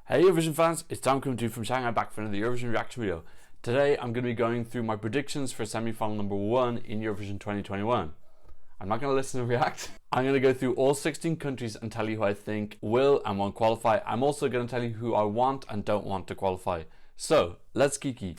Hey Eurovision fans, it's Tom coming to you from Shanghai back for another Eurovision reaction video. Today I'm going to be going through my predictions for semi-final number 1 in Eurovision 2021. I'm not going to listen and react. I'm going to go through all 16 countries and tell you who I think will and won't qualify. I'm also going to tell you who I want and don't want to qualify. So, let's kiki.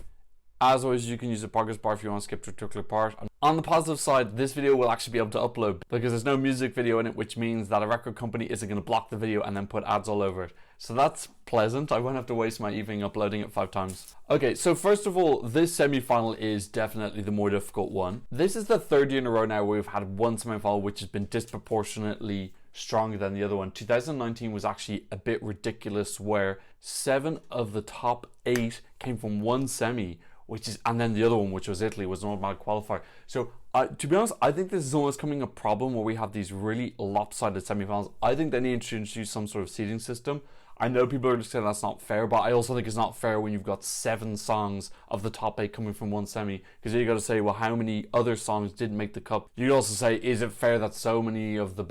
As always, you can use the progress bar if you want to skip to a particular part. On the positive side, this video will actually be able to upload because there's no music video in it, which means that a record company isn't going to block the video and then put ads all over it. So that's pleasant. I won't have to waste my evening uploading it 5 times. Okay, so first of all, this semi-final is definitely the more difficult one. This is the 3rd year in a row now where we've had one semi-final which has been disproportionately stronger than the other one. 2019 was actually a bit ridiculous where 7 of the top 8 came from one semi, and then the other one, which was Italy, was an automatic qualifier. So to be honest, I think this is almost becoming a problem where we have these really lopsided semifinals. I think they need to introduce some sort of seeding system. I know people are just saying that's not fair, but I also think it's not fair when you've got 7 songs of the top 8 coming from one semi, because you got to say, well, how many other songs didn't make the cut? You also say, is it fair that so many of the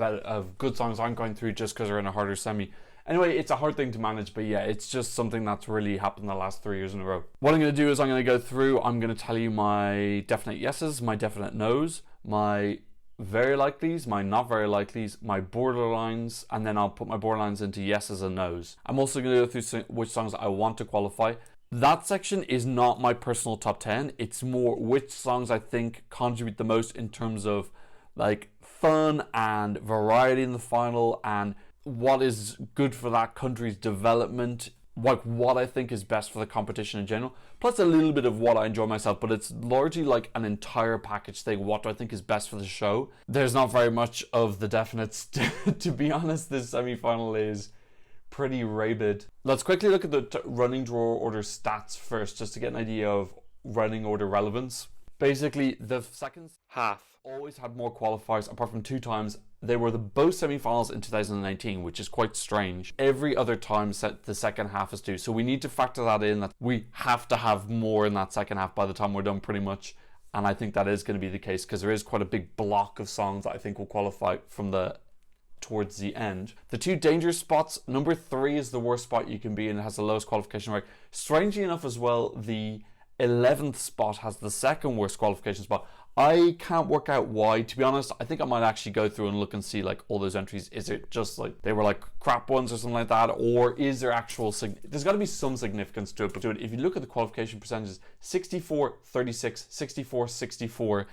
good songs aren't going through just because they're in a harder semi? Anyway, it's a hard thing to manage, but yeah, it's just something that's really happened the last 3 years in a row. What I'm going to do is I'm going to go through, I'm going to tell you my definite yeses, my definite nos, my very likelies, my not very likelies, my borderlines, and then I'll put my borderlines into yeses and nos. I'm also going to go through which songs I want to qualify. That section is not my personal top 10. It's more which songs I think contribute the most in terms of like fun and variety in the final and what is good for that country's development, like what I think is best for the competition in general, plus a little bit of what I enjoy myself, but it's largely like an entire package thing. What do I think is best for the show? There's not very much of the definites. To be honest, this semi-final is pretty rabid. Let's quickly look at the running draw order stats first, just to get an idea of running order relevance. Basically, the second half always had more qualifiers, apart from 2 times. They were both semi-finals in 2019, which is quite strange. Every other time the second half is due. So we need to factor that in, that we have to have more in that second half by the time we're done pretty much. And I think that is going to be the case because there is quite a big block of songs that I think will qualify from towards the end. The 2 dangerous spots, number 3 is the worst spot you can be in. It has the lowest qualification rate. Strangely enough as well, the 11th spot has the second worst qualification spot. I can't work out why. To be honest, I think I might actually go through and look and see like all those entries. Is it just like they were like crap ones or something like that, or is there actual there's got to be some significance to it. But if you look at the qualification percentages, 64 36 64 64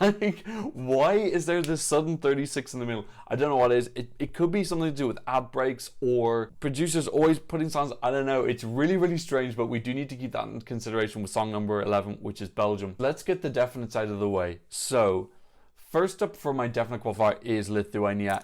like, why is there this sudden 36 in the middle? I don't know what it is. It could be something to do with ad breaks or producers always putting songs. I don't know. It's really, really strange, but we do need to keep that in consideration with song number 11, which is Belgium. Let's get the definites out of the way. So, first up for my definite qualifier is Lithuania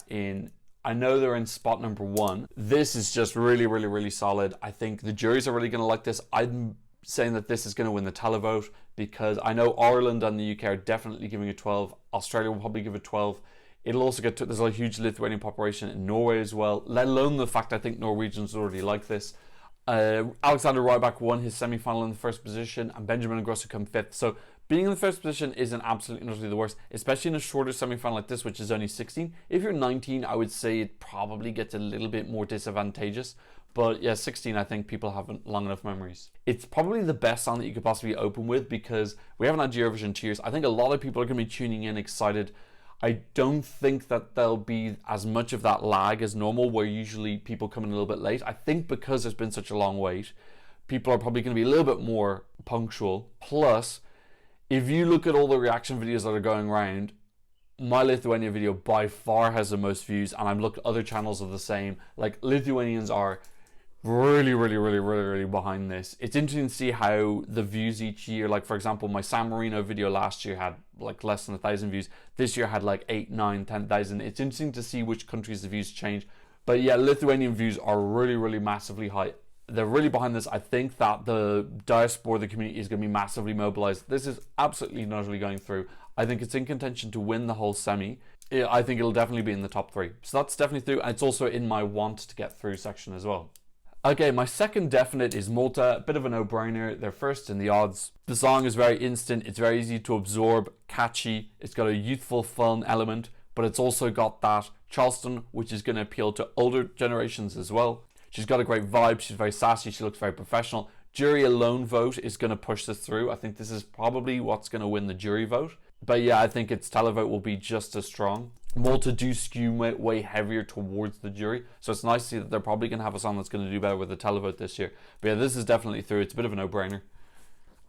I know they're in spot number 1. This is just really, really, really solid. I think the juries are really going to like this. I'm saying that this is going to win the televote because I know Ireland and the UK are definitely giving it 12. Australia will probably give it 12. It'll also get to, there's a huge Lithuanian population in Norway as well, let alone the fact I think Norwegians already like this. Alexander Rybak won his semi-final in the 1st position and Benjamin Ingrosso come 5th. So being in the 1st position isn't absolutely and utterly the worst, especially in a shorter semi-final like this, which is only 16. If you're 19, I would say it probably gets a little bit more disadvantageous. But yeah, 16, I think people haven't long enough memories. It's probably the best song that you could possibly open with because we haven't had Eurovision in 2 years. I think a lot of people are going to be tuning in excited. I don't think that there'll be as much of that lag as normal where usually people come in a little bit late. I think because there's been such a long wait, people are probably going to be a little bit more punctual. Plus, if you look at all the reaction videos that are going around, my Lithuania video by far has the most views, and I've looked at other channels of the same. Like, Lithuanians are really behind this. It's interesting to see how the views each year, like for example my San Marino video last year had like less than 1,000 views, this year had like 8, 9, 10,000. It's interesting to see which countries the views change. But yeah, Lithuanian views are really massively high. They're really behind this. I think that the diaspora, the community is going to be massively mobilized. This is absolutely not really going through. I think it's in contention to win the whole semi. I think it'll definitely be in the top 3. So that's definitely through, and it's also in my want to get through section as well. Okay, my second definite is Malta. A bit of a no-brainer. They're first in the odds. The song is very instant. It's very easy to absorb, catchy. It's got a youthful, fun element, but it's also got that Charleston, which is going to appeal to older generations as well. She's got a great vibe. She's very sassy. She looks very professional. Jury alone vote is going to push this through. I think this is probably what's going to win the jury vote. But yeah, I think its televote will be just as strong. Malta do skew way heavier towards the jury, so it's nice to see that they're probably going to have a song that's going to do better with the televote this year. But yeah, this is definitely through. It's a bit of a no-brainer.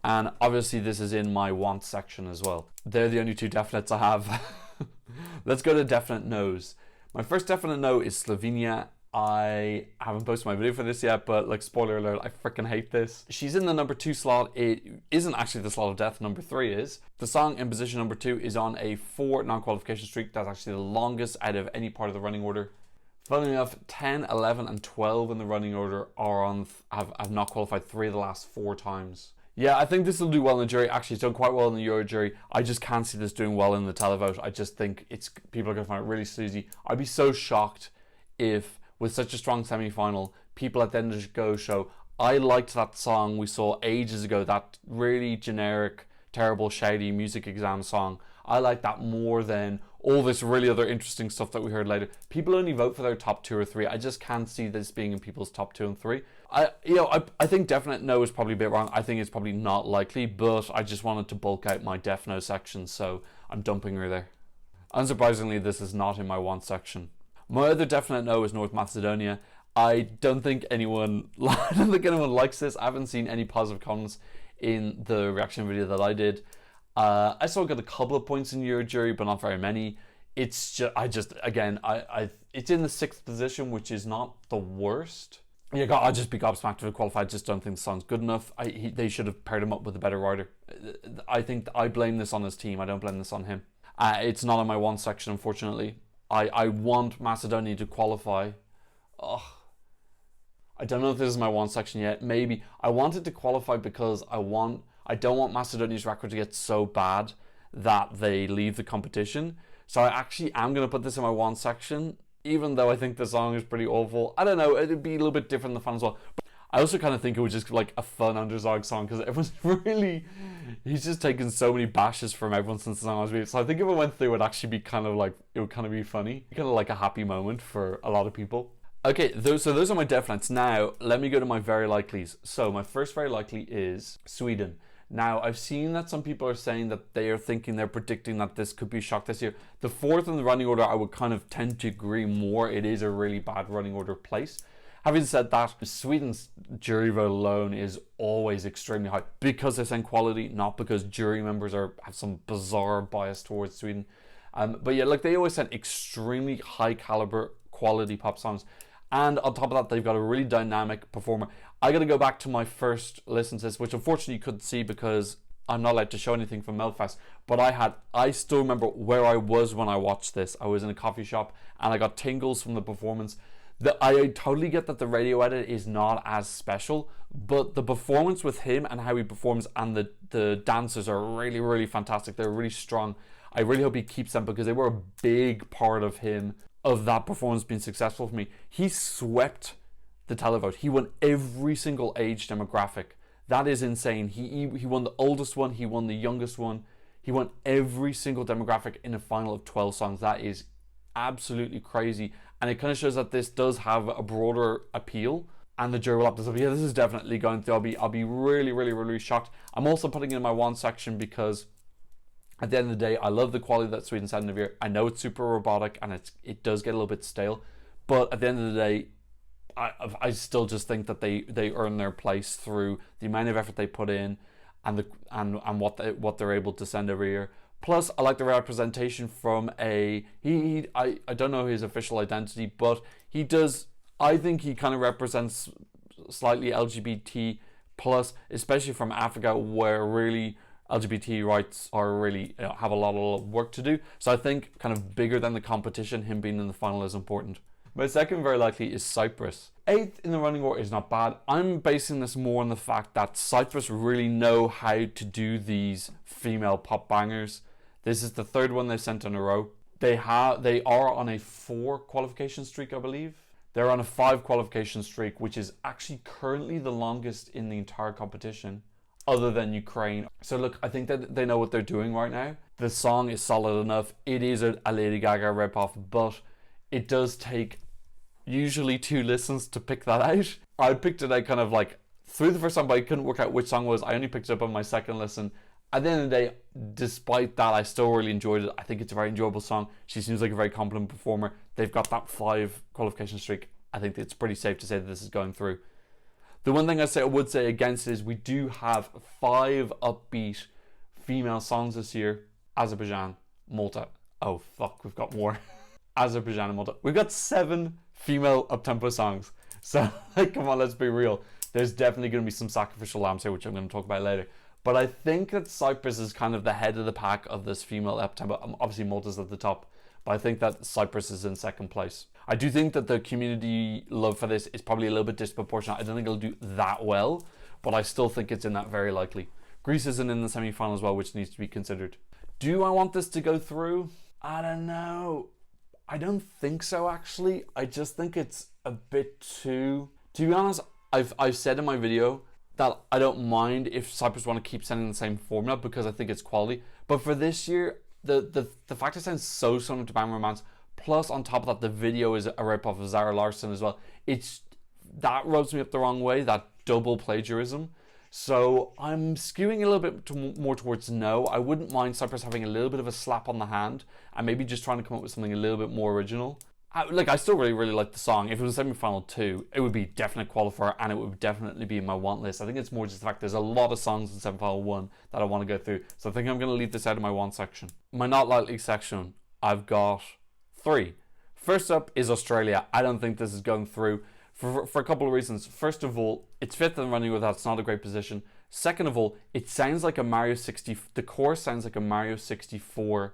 And obviously this is in my want section as well. They're the only two definites I have. Let's go to definite no's. My first definite no is Slovenia. I haven't posted my video for this yet, but like, spoiler alert, I freaking hate this. She's in the number 2 slot. It isn't actually the slot of death, number 3 is. The song in position number 2 is on a 4 non-qualification streak. That's actually the longest out of any part of the running order. Funnily enough, 10, 11 and 12 in the running order are on have not qualified 3 of the last 4 times. Yeah, I think this will do well in the jury. Actually, it's done quite well in the Euro jury. I just can't see this doing well in the televote. I just think people are going to find it really sleazy. I'd be so shocked if, with such a strong semi-final, people at the end of the go show, I liked that song we saw ages ago, that really generic, terrible, shouty music exam song. I like that more than all this really other interesting stuff that we heard later. People only vote for their top 2 or 3. I just can't see this being in people's top 2 and 3. I think definite no is probably a bit wrong. I think it's probably not likely, but I just wanted to bulk out my def no section, so I'm dumping her there. Unsurprisingly, this is not in my want section. My other definite no is North Macedonia. I don't think anyone likes this. I haven't seen any positive comments in the reaction video that I did. I still got a couple of points in Euro jury, but not very many. It's just, it's in the 6th position, which is not the worst. Yeah, I'll just be gobsmacked to qualify. I just don't think the song's good enough. They should have paired him up with a better rider. I think I blame this on his team. I don't blame this on him. It's not in my want section, unfortunately. I want Macedonia to qualify. Ugh. I don't know if this is my want section yet. Maybe. I want it to qualify because I don't want Macedonia's record to get so bad that they leave the competition. So I actually am going to put this in my want section, even though I think the song is pretty awful. I don't know, it'd be a little bit different in the fun as well. But I also kind of think it was just like a fun underdog song, because everyone's he's just taken so many bashes from everyone since the song was released. So I think if it went through, it would actually be kind of like, it would kind of be funny. Kind of like a happy moment for a lot of people. Okay, so those are my definites. Now, let me go to my very likelies. So my first very likely is Sweden. Now, I've seen that some people are saying that they're predicting that this could be a shock this year. The 4th in the running order, I would kind of tend to agree more. It is a really bad running order place. Having said that, Sweden's jury vote alone is always extremely high because they send quality, not because jury members have some bizarre bias towards Sweden. But yeah, like, they always send extremely high caliber quality pop songs. And on top of that, they've got a really dynamic performer. I got to go back to my first listen to this, which unfortunately you couldn't see because I'm not allowed to show anything from Melfest. But I still remember where I was when I watched this. I was in a coffee shop and I got tingles from the performance. I totally get that the radio edit is not as special, but the performance with him and how he performs and the dancers are really, really fantastic. They're really strong. I really hope he keeps them because they were a big part of that performance being successful for me. He swept the televote. He won every single age demographic. That is insane. He won the oldest one. He won the youngest one. He won every single demographic in a final of 12 songs. That is absolutely crazy. And it kind of shows that this does have a broader appeal. And the jury will have to say, yeah, this is definitely going to. I'll be really, really, really shocked. I'm also putting it in my want section because at the end of the day, I love the quality that Sweden sent in the year. I know it's super robotic and it does get a little bit stale. But at the end of the day, I still just think that they earn their place through the amount of effort they put in and what they're able to send every year. Plus, I like the representation from I don't know his official identity, but he does. I think he kind of represents slightly LGBT plus, especially from Africa, where really LGBT rights are really have a lot of work to do. So I think kind of bigger than the competition, him being in the final is important. My second very likely is Cyprus. 8th in the running order is not bad. I'm basing this more on the fact that Cyprus really know how to do these female pop bangers. This is the 3rd one they've sent in a row. They are on a 4 qualification streak, I believe. They're on a 5 qualification streak, which is actually currently the longest in the entire competition, other than Ukraine. So look, I think that they know what they're doing right now. The song is solid enough. It is a Lady Gaga ripoff, but it does take usually 2 listens to pick that out. I picked it out kind of like through the first time, but I couldn't work out which song it was. I only picked it up on my second listen. At the end of the day, despite that, I still really enjoyed it. I think it's a very enjoyable song. She seems like a very competent performer. They've got that 5 qualification streak. I think it's pretty safe to say that this is going through. The one thing I would say against it is we do have 5 upbeat female songs this year. Azerbaijan, Malta. Oh fuck, we've got more. Azerbaijan and Malta. We've got 7 female up-tempo songs. So come on, let's be real. There's definitely going to be some sacrificial lambs here, which I'm going to talk about later. But I think that Cyprus is kind of the head of the pack of this female up-tempo. Obviously Malta's at the top, but I think that Cyprus is in second place. I do think that the community love for this is probably a little bit disproportionate. I don't think it'll do that well, but I still think it's in that very likely. Greece isn't in the semi-final as well, which needs to be considered. Do I want this to go through? I don't know. I don't think so, actually. I just think it's a bit too... To be honest, I've said in my video that I don't mind if Cyprus want to keep sending the same formula because I think it's quality. But for this year, the fact it sounds so similar to Bang Romance, plus on top of that, the video is a rip-off of Zara Larsson as well. That rubs me up the wrong way, that double plagiarism. So I'm skewing a little bit more towards no. I wouldn't mind Cyprus having a little bit of a slap on the hand and maybe just trying to come up with something a little bit more original. I still really like the song. If it was semi-final 2, it would be definite qualifier and it would definitely be in my want list. I think it's more just the fact there's a lot of songs in semi-final 1 that I want to go through. So I think I'm going to leave this out of my want section. My not likely section, I've got 3. First up is Australia. I don't think this is going through for a couple of reasons. First of all, it's 5th in running with that. It's not a great position. Second of all, it sounds like a Mario 60. The chorus sounds like a Mario 64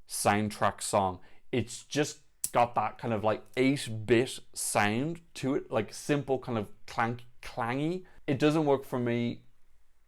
soundtrack song. It's just got that kind of like 8-bit sound to it, like simple kind of clangy. It doesn't work for me.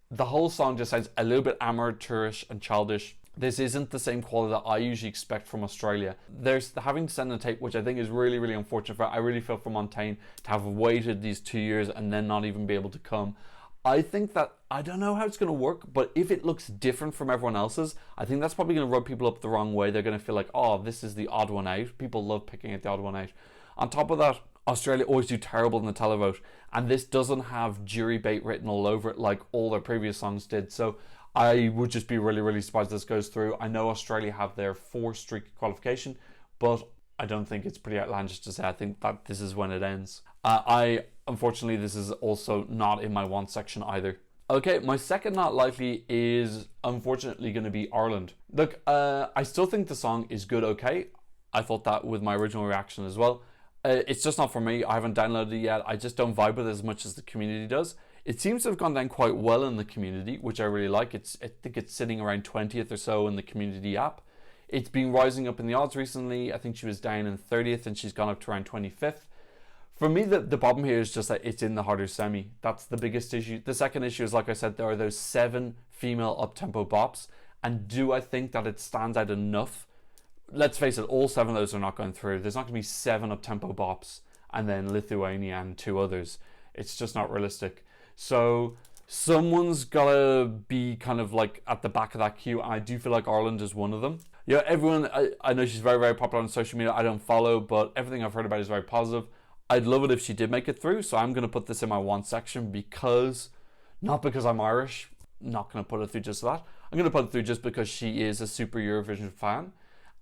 The whole song just sounds a little bit amateurish and childish. This isn't the same quality that I usually expect from Australia. There's having to send a tape, which I think is really unfortunate for. I really feel for Montaigne to have waited these 2 years and then not even be able to come. I think that, I don't know how it's going to work, but if it looks different from everyone else's, I think that's probably going to rub people up the wrong way. They're going to feel like, oh, this is the odd one out. People love picking out the odd one out. On top of that, Australia always do terrible in the televote, and this doesn't have jury bait written all over it like all their previous songs did. So I would just be really surprised this goes through. I know Australia have their 4-streak qualification, but I don't think it's pretty outlandish to say I think that this is when it ends. Unfortunately, this is also not in my want section either. Okay, my second not likely is unfortunately going to be Ireland. Look, I still think the song is good, okay? I thought that with my original reaction as well. It's just not for me. I haven't downloaded it yet. I just don't vibe with it as much as the community does. It seems to have gone down quite well in the community, which I really like. I think it's sitting around 20th or so in the community app. It's been rising up in the odds recently. I think she was down in 30th and she's gone up to around 25th. For me, the problem here is just that it's in the harder semi. That's the biggest issue. The second issue is, like I said, there are those 7 female up-tempo bops. And do I think that it stands out enough? Let's face it, all 7 of those are not going through. There's not going to be 7 up-tempo bops and then Lithuania and 2 others. It's just not realistic. So someone's got to be kind of like at the back of that queue. And I do feel like Ireland is one of them. Yeah, everyone, I know she's very popular on social media. I don't follow, but everything I've heard about is very positive. I'd love it if she did make it through, so I'm going to put this in my want section not because I'm Irish, not going to put it through just for that. I'm going to put it through just because she is a super Eurovision fan,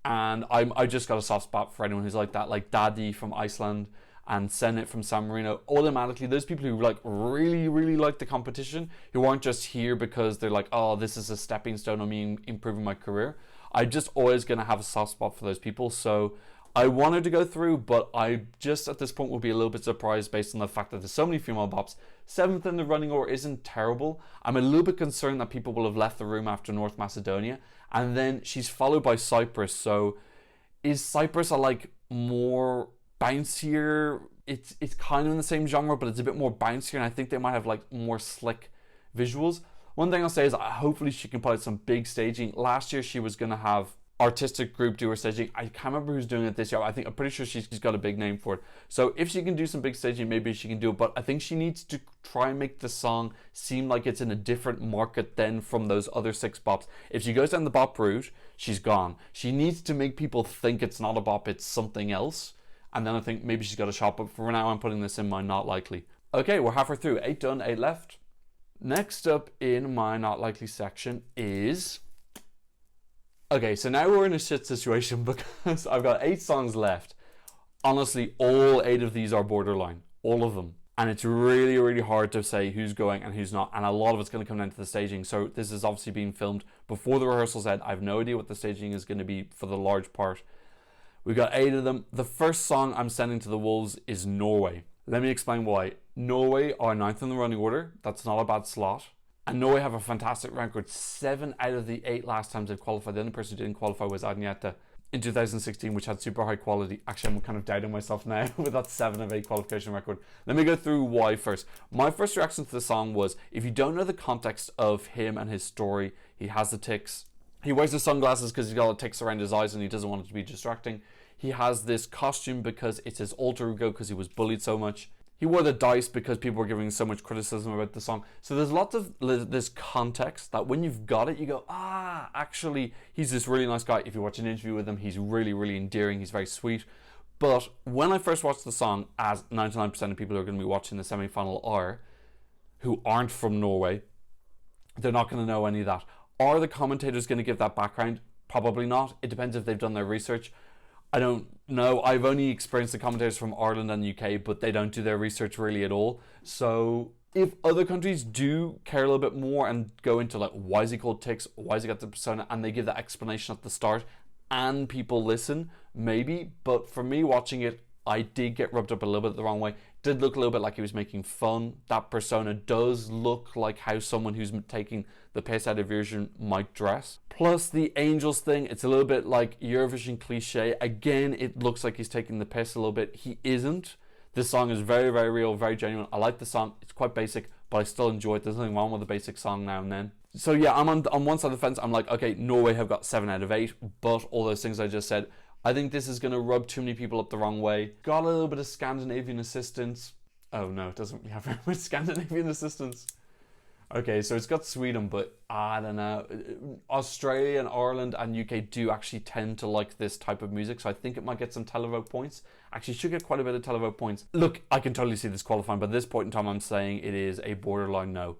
and I just got a soft spot for anyone who's like that, like Daddy from Iceland and Senate from San Marino. Automatically, those people who like really like the competition, who aren't just here because they're like, oh, this is a stepping stone on me improving my career. I'm just always going to have a soft spot for those people, so I wanted to go through, but I just at this point will be a little bit surprised based on the fact that there's so many female bops. 7th in the running order isn't terrible. I'm a little bit concerned that people will have left the room after North Macedonia, and then she's followed by Cyprus. So is Cyprus a like more bouncier? It's kind of in the same genre, but it's a bit more bouncier, and I think they might have like more slick visuals. One thing I'll say is hopefully she can put out some big staging. Last year she was going to have artistic group do her staging. I can't remember who's doing it this year. I'm pretty sure she's got a big name for it. So if she can do some big staging, maybe she can do it. But I think she needs to try and make the song seem like it's in a different market than from those other 6 bops. If she goes down the bop route, she's gone. She needs to make people think it's not a bop, it's something else. and then I think maybe she's got a shot, but for now I'm putting this in my not likely. Okay, we're halfway through. 8 done, 8 left. Next up in my not likely section is... Okay, so now we're in a shit situation because I've got 8 songs left. Honestly, all 8 of these are borderline. All of them. And it's really, really hard to say who's going and who's not. And a lot of it's going to come down to the staging. So this is obviously being filmed before the rehearsals end. I have no idea what the staging is going to be for the large part. We've got 8 of them. The first song I'm sending to the Wolves is Norway. Let me explain why. Norway are 9th in the running order. That's not a bad slot. And Norway have a fantastic record. 7 out of the 8 last times they've qualified. The only person who didn't qualify was Agneta in 2016, which had super high quality. Actually, I'm kind of doubting myself now with that 7 of 8 qualification record. Let me go through why first. My first reaction to the song was, if you don't know the context of him and his story, he has the tics. He wears the sunglasses because he's got the tics around his eyes and he doesn't want it to be distracting. He has this costume because it's his alter ego because he was bullied so much. He wore the dice because people were giving so much criticism about the song. So there's lots of this context that when you've got it, you go, actually, he's this really nice guy. If you watch an interview with him, he's really, really endearing. He's very sweet. But when I first watched the song, as 99% of people who are going to be watching the semi-final are, who aren't from Norway, they're not going to know any of that. Are the commentators going to give that background? Probably not. It depends if they've done their research. I don't know. I've only experienced the commentators from Ireland and UK, but they don't do their research really at all. So if other countries do care a little bit more and go into like, why is he called Tics? Why has he got the persona? And they give that explanation at the start and people listen, maybe. But for me watching it, I did get rubbed up a little bit the wrong way. It did look a little bit like he was making fun. That persona does look like how someone who's taking the piss out of Eurovision might dress. Plus the angels thing, it's a little bit like Eurovision cliche. Again, it looks like he's taking the piss a little bit. He isn't. This song is very, very real, very genuine. I like the song. It's quite basic, but I still enjoy it. There's nothing wrong with a basic song now and then. So yeah, I'm on one side of the fence. I'm like, okay, Norway have got 7 out of 8, but all those things I just said, I think this is going to rub too many people up the wrong way. Got a little bit of Scandinavian assistance. Oh no, it doesn't really have very much Scandinavian assistance. Okay, so it's got Sweden, but I don't know. Australia and Ireland and UK do actually tend to like this type of music, so I think it might get some televote points. Actually, should get quite a bit of televote points. Look, I can totally see this qualifying, but at this point in time, I'm saying it is a borderline no.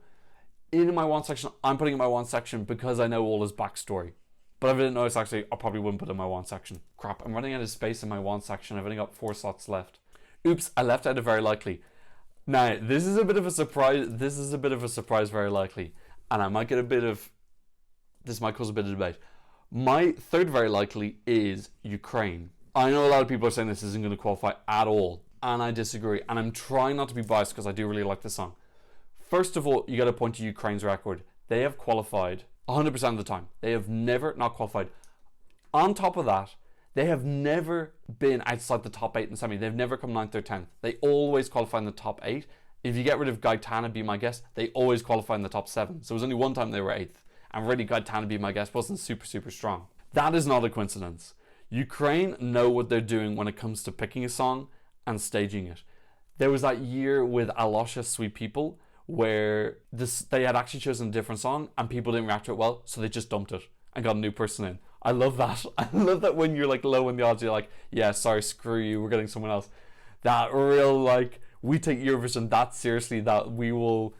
In my one section, I'm putting in my one section because I know all his backstory. But if I didn't know this, actually, I probably wouldn't put in my one section. Crap, I'm running out of space in my one section. I've only got 4 slots left. Oops, I left out a very likely. Now, this is a bit of a surprise. This is a bit of a surprise, very likely. And I might get a bit of... This might cause a bit of debate. My third very likely is Ukraine. I know a lot of people are saying this isn't going to qualify at all. And I disagree. And I'm trying not to be biased because I do really like the song. First of all, you got to point to Ukraine's record. They have qualified 100% of the time. They have never not qualified. On top of that, they have never been outside the top 8 in semi. They've never come 9th or 10th. They always qualify in the top 8. If you get rid of Gaetana, be my guest, they always qualify in the top 7. So it was only one time they were 8th. And really, Gaetana, be my guest, wasn't super, super strong. That is not a coincidence. Ukraine know what they're doing when it comes to picking a song and staging it. There was that year with Alosha, Sweet People, where they had actually chosen a different song and people didn't react to it well, so they just dumped it and got a new person in. I love that. I love that when you're like low in the odds, you're like, yeah, sorry, screw you, we're getting someone else. That real, like, we take Eurovision that seriously that we will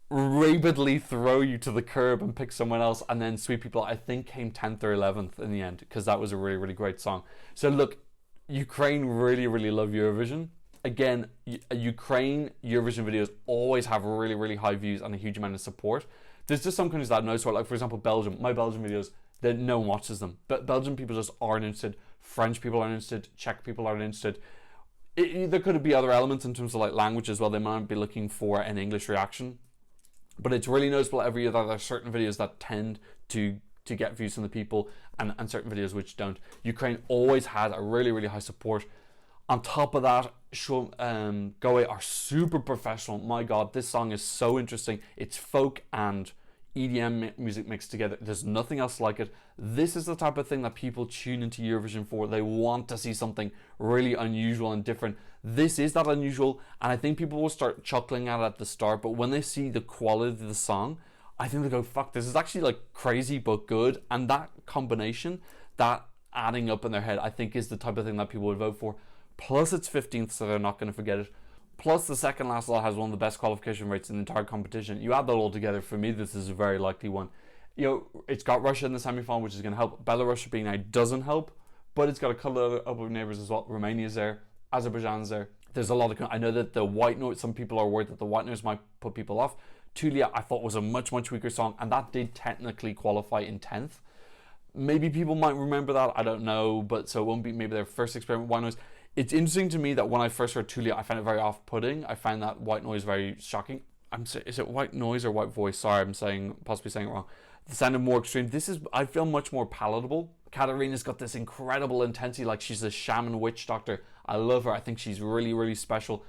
rabidly throw you to the curb and pick someone else. And then Sweet People, I think, came 10th or 11th in the end because that was a really, really great song. So look, Ukraine really, really love Eurovision. Again, Ukraine Eurovision videos always have really, really high views and a huge amount of support. There's just some countries that know support, like for example Belgium. My Belgian videos, no one watches them. But Belgian people just aren't interested. French people aren't interested. Czech people aren't interested. There could be other elements in terms of like language as well. They might be looking for an English reaction. But it's really noticeable every year that there are certain videos that tend to get views from the people and certain videos which don't. Ukraine always has a really, really high support. On top of that, Goe are super professional. My God, this song is so interesting. It's folk and EDM music mixed together. There's nothing else like it. This is the type of thing that people tune into Eurovision for. They want to see something really unusual and different. This is that unusual, and I think people will start chuckling at the start, but when they see the quality of the song, I think they go, fuck, this is actually like crazy but good. And that combination, that adding up in their head, I think is the type of thing that people would vote for. plus it's 15th, so they're not going to forget it, plus the second last lot has one of the best qualification rates in the entire competition. You add that all together, for me, this is a very likely one. You know, it's got Russia in the semi-final, which is going to help. Belarus being out doesn't help, but it's got a couple of other neighbours as well. Romania's there, Azerbaijan's there. There's a lot of... I know that the white noise, some people are worried that the white noise might put people off. Tulia, I thought, was a much, much weaker song, and that did technically qualify in 10th. Maybe people might remember that, I don't know, but so it won't be maybe their first experiment with white noise. It's interesting to me that when I first heard Tulia, I found it very off-putting. I found that white noise very shocking. Is it white noise or white voice? Sorry, I'm possibly saying it wrong. The sound of more extreme. This is, I feel, much more palatable. Katarina's got this incredible intensity, like she's a shaman witch doctor. I love her. I think she's really, really special.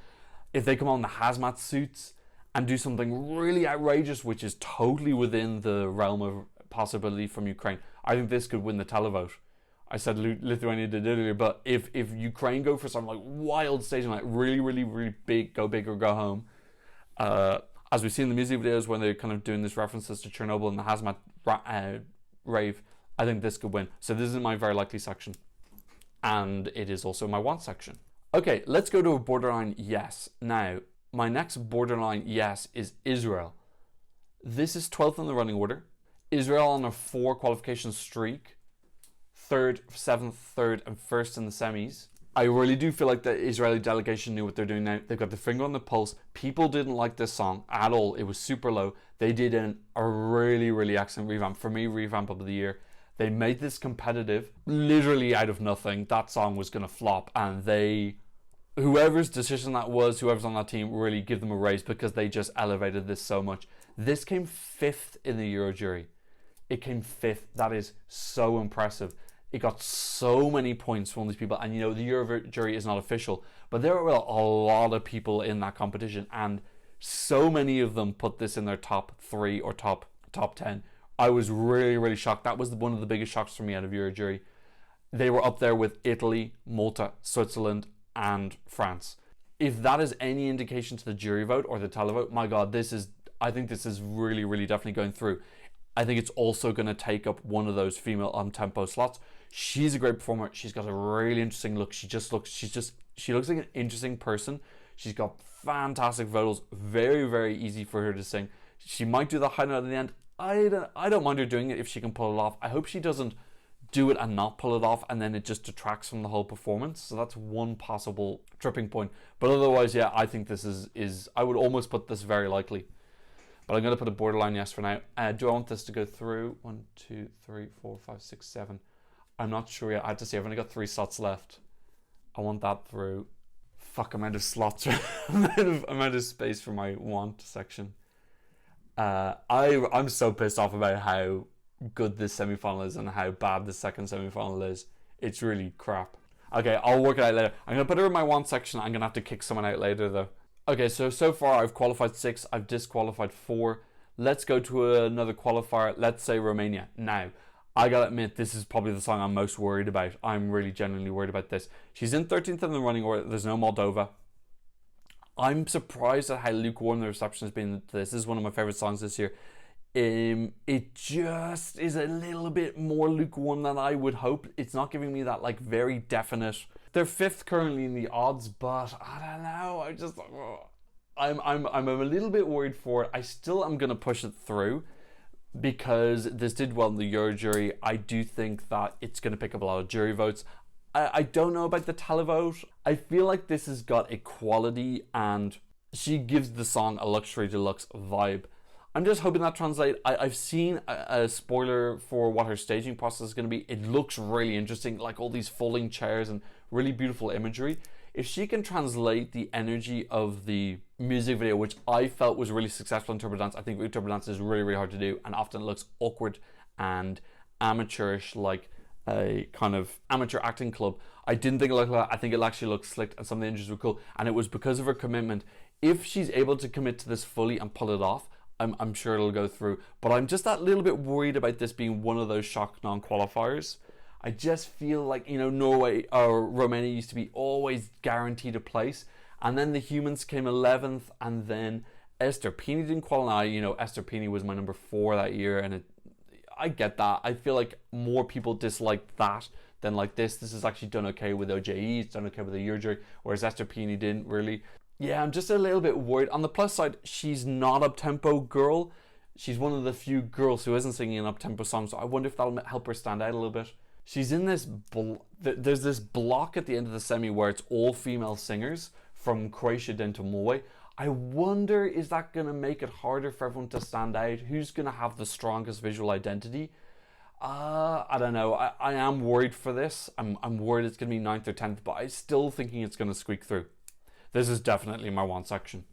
If they come on the hazmat suits and do something really outrageous, which is totally within the realm of possibility from Ukraine, I think this could win the televote. I said Lithuania did earlier, but if Ukraine go for something like wild staging, like really, really, really big, go big or go home, as we see in the music videos when they're kind of doing this references to Chernobyl and the hazmat rave, I think this could win. So this is my very likely section, and it is also my want section. Okay, let's go to a borderline yes. Now, my next borderline yes is Israel. This is 12th in the running order. Israel on a 4 qualification streak. 3rd, 7th, 3rd, and 1st in the semis. I really do feel like the Israeli delegation knew what they're doing now. They've got the finger on the pulse. People didn't like this song at all. It was super low. They did a really, really excellent revamp. For me, revamp of the year. They made this competitive, literally out of nothing. That song was going to flop, and whoever's decision that was, whoever's on that team, really give them a raise because they just elevated this so much. This came 5th in the Euro jury. It came 5th. That is so impressive. It got so many points from these people, and you know the Euro jury is not official, but there were a lot of people in that competition, and so many of them put this in their top 3 or top 10. I was really, really shocked. That was one of the biggest shocks for me out of Euro jury. They were up there with Italy, Malta, Switzerland, and France. If that is any indication to the jury vote or the televote, my God, I think this is really, really definitely going through. I think it's also going to take up one of those female tempo slots. She's a great performer. She's got a really interesting look. She looks like an interesting person. She's got fantastic vocals. Very, very easy for her to sing. She might do the high note at the end. I don't mind her doing it if she can pull it off. I hope she doesn't do it and not pull it off, and then it just detracts from the whole performance. So that's one possible tripping point. But otherwise, yeah, I think this is I would almost put this very likely. But I'm going to put a borderline yes for now. Do I want this to go through? 1, 2, 3, 4, 5, 6, 7. I'm not sure yet. I have to see. I've only got 3 slots left. I want that through. Fuck, I'm out of slots. I'm out of space for my want section. I'm so pissed off about how good this semi-final is and how bad the second semi-final is. It's really crap. Okay, I'll work it out later. I'm going to put her in my want section. I'm going to have to kick someone out later though. Okay, so far I've qualified 6. I've disqualified 4. Let's go to another qualifier. Let's say Romania. Now, I gotta admit, this is probably the song I'm most worried about. I'm really genuinely worried about this. She's in 13th in the running order. There's no Moldova. I'm surprised at how lukewarm the reception has been to this. This is one of my favorite songs this year. It just is a little bit more lukewarm than I would hope. It's not giving me that like very definite. They're 5th currently in the odds, but I don't know. I'm a little bit worried for it. I still am gonna push it through because this did well in the Euro jury. I do think that it's gonna pick up a lot of jury votes. I don't know about the televote. I feel like this has got a quality and she gives the song a luxury deluxe vibe. I'm just hoping that translates. I've seen a spoiler for what her staging process is going to be. It looks really interesting, like all these folding chairs and really beautiful imagery. If she can translate the energy of the music video, which I felt was really successful in Turbo Dance, I think Turbo Dance is really, really hard to do and often looks awkward and amateurish, like a kind of amateur acting club. I didn't think it looked like that. I think it actually looked slick and some of the images were cool. And it was because of her commitment. If she's able to commit to this fully and pull it off, I'm sure it'll go through. But I'm just that little bit worried about this being one of those shock non-qualifiers. I just feel like, you know, Norway or Romania used to be always guaranteed a place. And then the Humans came 11th, and then Esther Pini didn't qualify. You know, Esther Pini was my number 4 that year, and I get that. I feel like more people disliked that than like this is actually done okay with OJE, it's done okay with the Eurojury, whereas Esther Peony didn't really. Yeah, I'm just a little bit worried. On the plus side, she's not up-tempo girl. She's one of the few girls who isn't singing an up-tempo song, so I wonder if that'll help her stand out a little bit. She's in this, there's this block at the end of the semi where it's all female singers from Croatia down to Norway. I wonder, is that going to make it harder for everyone to stand out? Who's going to have the strongest visual identity? I don't know. I am worried for this. I'm worried it's going to be 9th or 10th, but I'm still thinking it's going to squeak through. This is definitely my want section.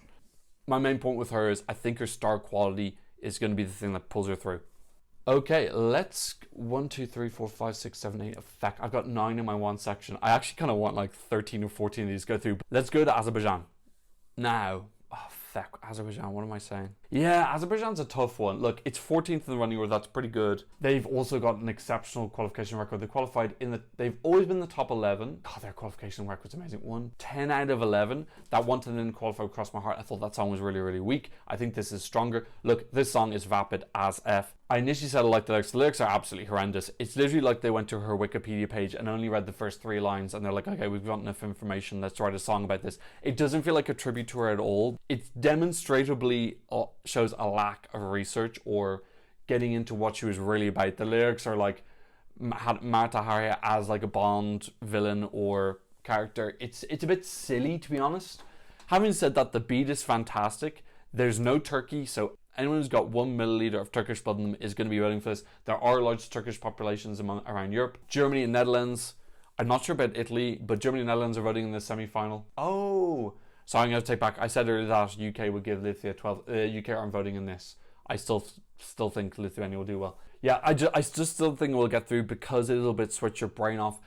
My main point with her is I think her star quality is going to be the thing that pulls her through. Okay, let's 1, 2, 3, 4, 5, 6, 7, 8. Fuck, I've got 9 in my want section. I actually kind of want like 13 or 14 of these to go through. Let's go to Azerbaijan. Now, oh fuck, Azerbaijan, what am I saying? Yeah, Azerbaijan's a tough one. Look, it's 14th in the running order, that's pretty good. They've also got an exceptional qualification record. They qualified they've always been the top 11. God, their qualification record's amazing. 10 out of 11. That one to then qualify across my heart. I thought that song was really, really weak. I think this is stronger. Look, this song is vapid as F. I initially said I liked the lyrics. The lyrics are absolutely horrendous. It's literally like they went to her Wikipedia page and only read the first 3 lines and they're like, okay, we've got enough information, let's write a song about this. It doesn't feel like a tribute to her at all. It demonstrably shows a lack of research or getting into what she was really about. The lyrics are like Marta Haria as like a Bond villain or character. It's a bit silly, to be honest. Having said that, the beat is fantastic. There's no Turkey, so anyone who's got 1 milliliter of Turkish blood in them is going to be voting for this. There are large Turkish populations around Europe. Germany and Netherlands. I'm not sure about Italy, but Germany and Netherlands are voting in the semi-final. Oh, so I'm going to take back. I said earlier that UK would give Lithuania 12. UK aren't voting in this. I still think Lithuania will do well. Yeah, I just still think we'll get through because it'll bit switch your brain off.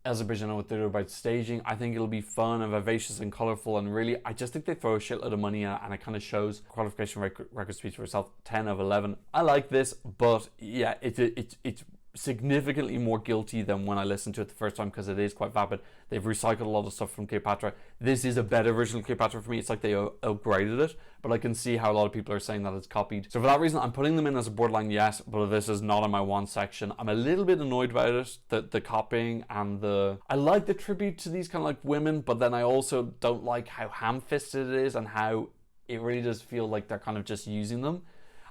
Azerbaijan know what they do about staging. I think it'll be fun and vivacious and colourful, and really, I just think they throw a shitload of money at it, and it kind of shows. Qualification record speaks for itself. 10 of 11. I like this, but yeah, it's significantly more guilty than when I listened to it the first time because it is quite vapid. They've recycled a lot of stuff from Cleopatra. This is a better version of Cleopatra for me. It's like they upgraded it, but I can see how a lot of people are saying that it's copied. So for that reason, I'm putting them in as a borderline yes, but this is not in my want section. I'm a little bit annoyed about it, the copying and I like the tribute to these kind of like women, but then I also don't like how ham-fisted it is and how it really does feel like they're kind of just using them.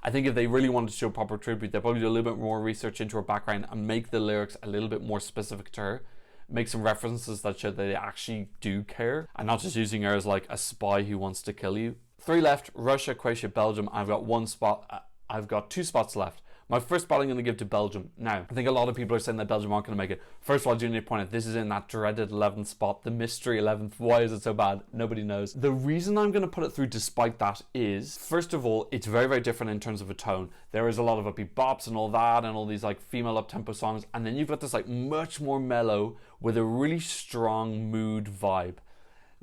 I think if they really wanted to show proper tribute, they'd probably do a little bit more research into her background and make the lyrics a little bit more specific to her. Make some references that show that they actually do care and not just using her as like a spy who wants to kill you. 3 left, Russia, Croatia, Belgium. I've got 2 spots left. My first spot I'm going to give to Belgium. Now, I think a lot of people are saying that Belgium aren't going to make it. First of all, I do need to point out, this is in that dreaded 11th spot, the mystery 11th. Why is it so bad? Nobody knows. The reason I'm going to put it through despite that is, first of all, it's very, very different in terms of a tone. There is a lot of upbeat bops and all that, and all these like female up-tempo songs, and then you've got this like much more mellow with a really strong mood vibe.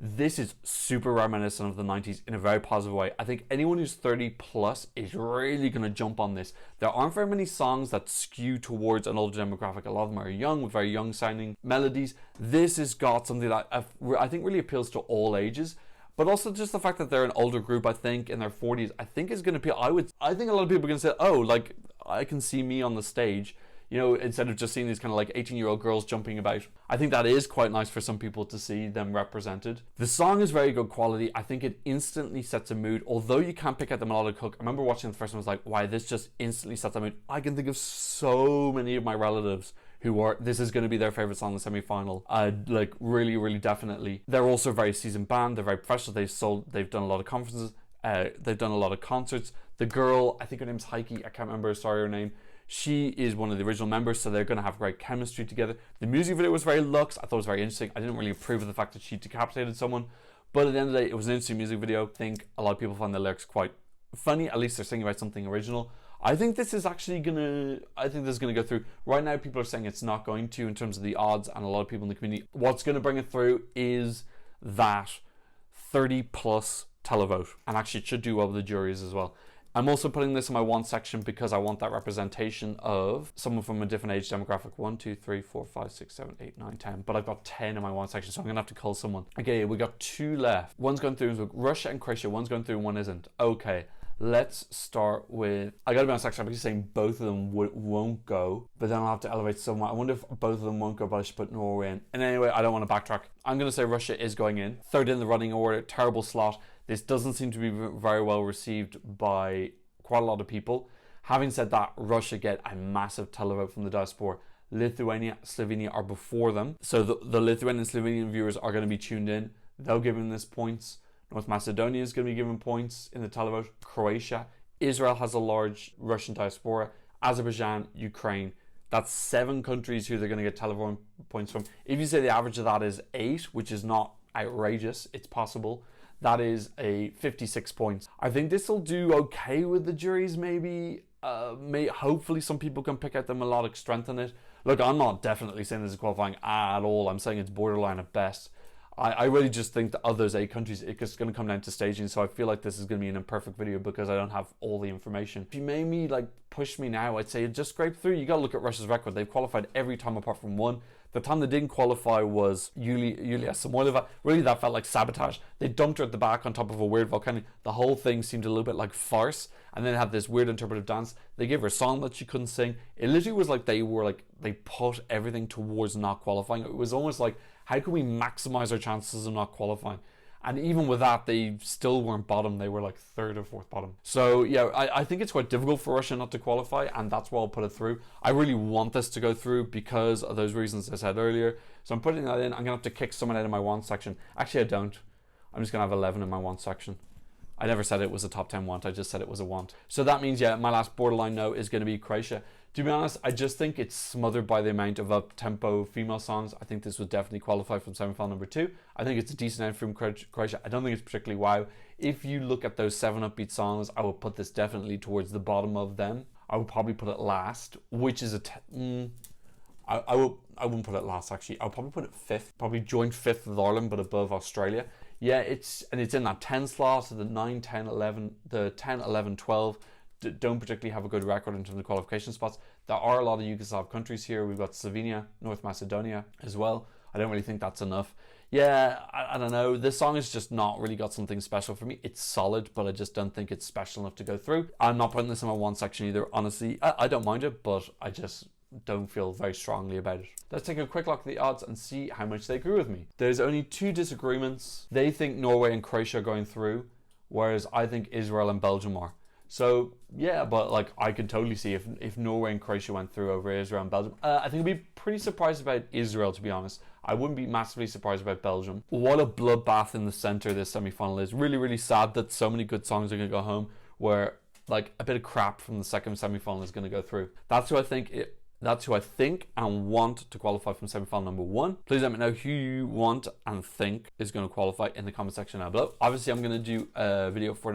This is super reminiscent of the 90s in a very positive way. I think anyone who's 30 plus is really going to jump on this. There aren't very many songs that skew towards an older demographic. A lot of them are young, with very young sounding melodies. This has got something that I think really appeals to all ages. But also just the fact that they're an older group, I think, in their 40s, I think is going to appeal. I think a lot of people are going to say, oh, like, I can see me on the stage. You know, instead of just seeing these kind of like 18-year-old girls jumping about. I think that is quite nice for some people to see them represented. The song is very good quality. I think it instantly sets a mood. Although you can't pick out the melodic hook, I remember watching the first one, I was like, wow, this just instantly sets a mood. I can think of so many of my relatives who this is going to be their favorite song in the semi-final. Like really, really definitely. They're also a very seasoned band. They're very professional. They've done a lot of conferences. They've done a lot of concerts. The girl, I think her name's Heike. I can't remember, sorry, her name. She is one of the original members, so they're going to have great chemistry together. The music video was very luxe. I thought it was very interesting. I didn't really approve of the fact that she decapitated someone, but at the end of the day, it was an interesting music video. I think a lot of people find the lyrics quite funny. At least they're singing about something original. I think this is actually gonna go through. Right now, people are saying it's not going to in terms of the odds, and a lot of people in the community. What's going to bring it through is that 30 plus televote, and actually it should do well with the juries as well. I'm also putting this in my want section because I want that representation of someone from a different age demographic. 1, 2, 3, 4, 5, 6, 7, 8, 9, 10. But I've got 10 in my want section, so I'm going to have to call someone. Okay, we got 2 left. One's going through Russia and Croatia. One's going through and one isn't. Okay, Let's start with, I gotta be honest, actually, I'm just saying both of them won't go, but then I'll have to elevate somewhat. I wonder if both of them won't go, but I should put Norway in. And anyway, I don't want to backtrack. I'm gonna say Russia is going in. Third in the running order, terrible slot. This doesn't seem to be very well received by quite a lot of people. Having said that, Russia get a massive televote from the diaspora. Lithuania, Slovenia are before them. So the Lithuanian and Slovenian viewers are going to be tuned in. They'll give them this points. North Macedonia is going to be given points in the televote. Croatia. Israel has a large Russian diaspora. Azerbaijan, Ukraine. That's 7 countries who they're going to get televote points from. If you say the average of that is 8, which is not outrageous, it's possible. That is a 56 points. I think this will do okay with the juries, maybe. Hopefully some people can pick out the melodic strength in it. Look, I'm not definitely saying this is qualifying at all. I'm saying it's borderline at best. I really just think that of those 8 countries, it's going to come down to staging. So I feel like this is going to be an imperfect video because I don't have all the information. If you made me push me now, I'd say just scrape through. You got to look at Russia's record. They've qualified every time apart from one. The time they didn't qualify was Yulia Samoylova. Really, that felt like sabotage. They dumped her at the back on top of a weird volcano. The whole thing seemed a little bit like farce. And then had this weird interpretive dance. They gave her a song that she couldn't sing. It literally was like they put everything towards not qualifying. It was almost like, how can we maximize our chances of not qualifying? And even with that, they still weren't bottom. They were 3rd or 4th bottom. So yeah, I think it's quite difficult for Russia not to qualify, and that's why I'll put it through. I really want this to go through because of those reasons I said earlier. So I'm putting that in. I'm gonna have to kick someone out of my want section. Actually, I don't. I'm just gonna have 11 in my want section. I never said it was a top 10 want, I just said it was a want. So that means, yeah, my last borderline no is going to be Croatia. To be honest, I just think it's smothered by the amount of up-tempo female songs. I think this would definitely qualify from semi-final number 2. I think it's a decent entry from Croatia. I don't think it's particularly wow. If you look at those 7 upbeat songs, I would put this definitely towards the bottom of them. I would probably put it last, which is I wouldn't put it last, actually. I'll probably put it 5th. Probably joint 5th with Ireland, but above Australia. Yeah, it's in that 10 slot, so the 9, 10, 11, the 10, 11, 12 don't particularly have a good record in terms of qualification spots. There are a lot of Yugoslav countries here. We've got Slovenia, North Macedonia as well. I don't really think that's enough. Yeah, I don't know. This song has just not really got something special for me. It's solid, but I just don't think it's special enough to go through. I'm not putting this in my one section either, honestly. I don't mind it, but I just don't feel very strongly about it. Let's take a quick look at the odds and see how much they agree with me. There's only 2 disagreements. They think Norway and Croatia are going through, whereas I think Israel and Belgium are. So yeah, but I could totally see if Norway and Croatia went through over Israel and Belgium. I think I'd be pretty surprised about Israel, to be honest. I wouldn't be massively surprised about Belgium. What a bloodbath in the center this semi-final is. Really, really sad that so many good songs are going to go home, where a bit of crap from the second semi-final is going to go through. That's who I think and want to qualify from semi-final number 1. Please let me know who you want and think is going to qualify in the comment section down below. Obviously, I'm going to do a video for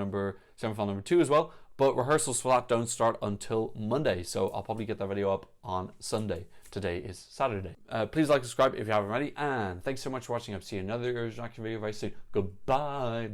semi-final number 2 as well, but rehearsals for that don't start until Monday, so I'll probably get that video up on Sunday. Today is Saturday. Please like, subscribe if you haven't already, and thanks so much for watching. I'll see you in another Eurovision reaction video very soon. Goodbye.